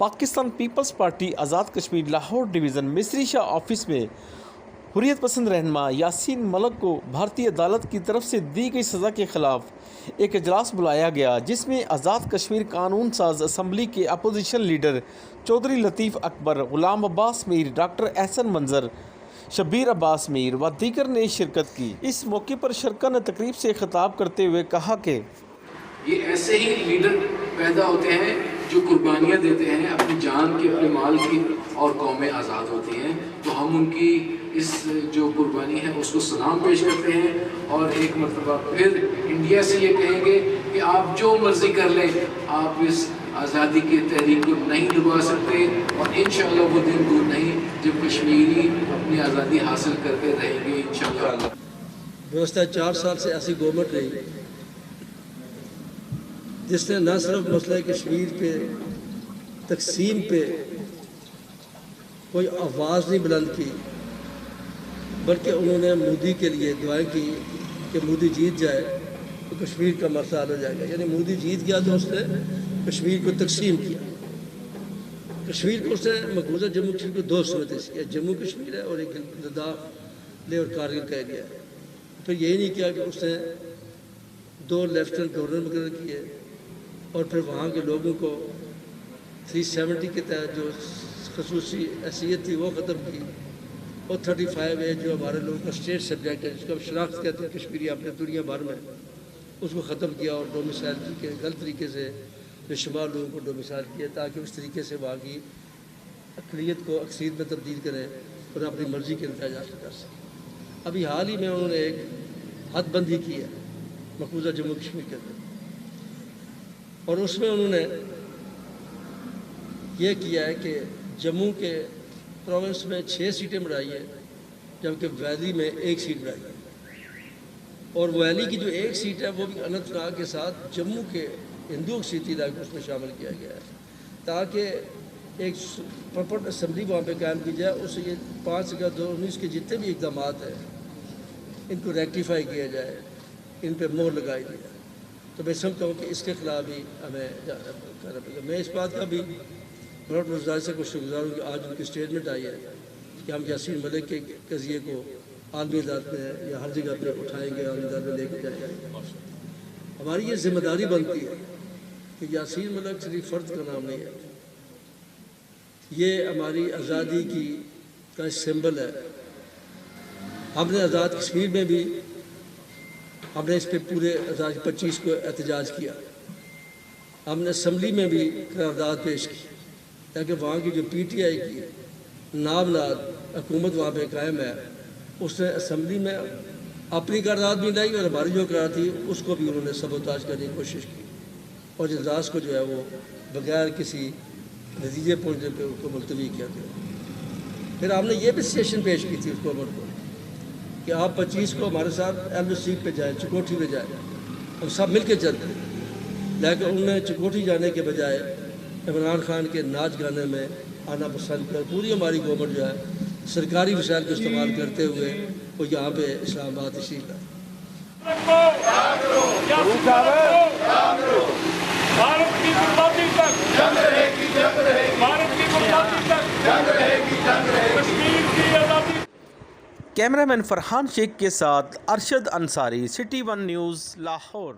Pakistan Peoples party Azad Kashmir Lahore division مصری شاہ office میں حریت پسند رہنما یاسین ملک کو بھارتی عدالت کی طرف سے دی گئی سزا کے خلاف ایک اجلاس بلایا گیا، جس میں آزاد کشمیر قانون ساز اسمبلی کے اپوزیشن لیڈر چودھری لطیف اکبر، غلام عباس میر، ڈاکٹر احسن منظر، شبیر عباس میر و دیگر نے شرکت کی۔ اس موقع پر شرکا نے تقریب سے خطاب کرتے ہوئے کہا کہ یہ ایسے ہی لیڈر پیدا ہوتے ہیں جو قربانیاں دیتے ہیں اپنی جان کی، اپنے مال کی، اور قومیں آزاد ہوتی ہیں، تو ہم ان کی اس جو قربانی ہے اس کو سلام پیش کرتے ہیں، اور ایک مرتبہ پھر انڈیا سے یہ کہیں گے کہ آپ جو مرضی کر لیں، آپ اس آزادی کی تحریک کو نہیں دبا سکتے، اور انشاءاللہ وہ دن دور نہیں جب کشمیری اپنی آزادی حاصل کرتے رہیں گے انشاءاللہ۔ گزشتہ 4 سال سے ایسی گورنمنٹ رہی جس نے نہ صرف مسئلہ کشمیر پہ تقسیم پہ کوئی آواز نہیں بلند کی، بلکہ انہوں نے مودی کے لیے دعائیں کی کہ مودی جیت جائے تو کشمیر کا مسئلہ حل ہو جائے گا۔ یعنی مودی جیت گیا تو اس نے کشمیر کو تقسیم کیا۔ کشمیر کو اس نے مقبوضہ جموں کشمیر کو 2 صورتیں کیا، جموں کشمیر ہے اور ایک لداخ لے اور کارگل کا ایریا ہے۔ پھر یہی نہیں کیا کہ اس نے 2 لیفٹنٹ گورنر مقرر کیے، اور پھر وہاں کے لوگوں کو 370 کے تحت جو خصوصی حیثیت تھی وہ ختم کی، اور 35A جو ہمارے لوگوں کا اسٹیٹ سبجیکٹ ہے، جس کو شناخت کہتے ہیں کشمیری اپنے دنیا بھر میں، اس کو ختم کیا، اور ڈومیسائل کے غلط طریقے سے بے شمار لوگوں کو ڈومیسائل کیا، تاکہ اس طریقے سے وہاں کی اقلیت کو اکثریت میں تبدیل کریں اور اپنی مرضی کے نتائج حاصل کر سکیں۔ ابھی حال ہی میں انہوں نے ایک حد بندی کی ہے مقبوضہ جموں کشمیر کے اندر، اور اس میں انہوں نے یہ کیا ہے کہ جموں کے پروونس میں 6 سیٹیں بڑھائی ہیں، جبکہ ویلی میں 1 سیٹ بڑھائی ہے، اور ویلی کی جو 1 سیٹ ہے وہ بھی اننت ناگ کے ساتھ جموں کے ہندو اقلیتی علاقے اس میں شامل کیا گیا ہے، تاکہ ایک پراپر اسمبلی وہاں پہ قائم کی جائے۔ اس سے یہ 5 اگست 2019 کے جتنے بھی اقدامات ہیں ان کو ریکٹیفائی کیا جائے، ان پہ مہر لگائی جائے۔ تو میں سمجھتا ہوں کہ اس کے خلاف بھی ہمیں کرنا پڑے گا۔ میں اس بات کا بھی گورنر وزیر سے کو شکر گزار ہوں کہ آج ان کی اسٹیٹمنٹ آئی ہے کہ ہم یاسین ملک کے قضیے کو عالمی عدالت میں یا ہر جگہ پہ اٹھائیں گے، عالمی عدالت میں لے کے جائیں گے۔ ہماری یہ ذمہ داری بنتی ہے کہ یاسین ملک صرف فرد کا نام نہیں ہے، یہ ہماری آزادی کی کا سمبل ہے۔ ہم نے آزاد کشمیر میں بھی ہم نے اس پہ پورے 2025 کو احتجاج کیا، ہم نے اسمبلی میں بھی قرارداد پیش کی، تاکہ وہاں کی جو PTI کی نامناد حکومت وہاں پہ قائم ہے، اس نے اسمبلی میں اپنی قرارداد بھی لائی، اور ہماری جو قرارداد تھی اس کو بھی انہوں نے سبوتاژ کرنے کی کوشش کی، اور اجلاس کو جو ہے وہ بغیر کسی نتیجے پہنچنے پہ اس کو ملتوی کیا گیا۔ پھر ہم نے یہ بھی سیشن پیش کی تھی اس گورنمنٹ کو کہ آپ 25 کو ہمارے ساتھ LOC پہ جائیں، چکوٹھی پہ جائیں، ہم سب مل کے چلتے ہیں، لیکن انہوں نے چکوٹھی جانے کے بجائے عمران خان کے ناچ گانے میں آنا پسند کر پوری ہماری گورنمنٹ جو ہے سرکاری وسائل کا استعمال کرتے ہوئے وہ یہاں پہ اسلام آباد تشریف لائے۔ کیمرہ مین فرحان شیخ کے ساتھ ارشد انصاری، سٹی 1 نیوز لاہور۔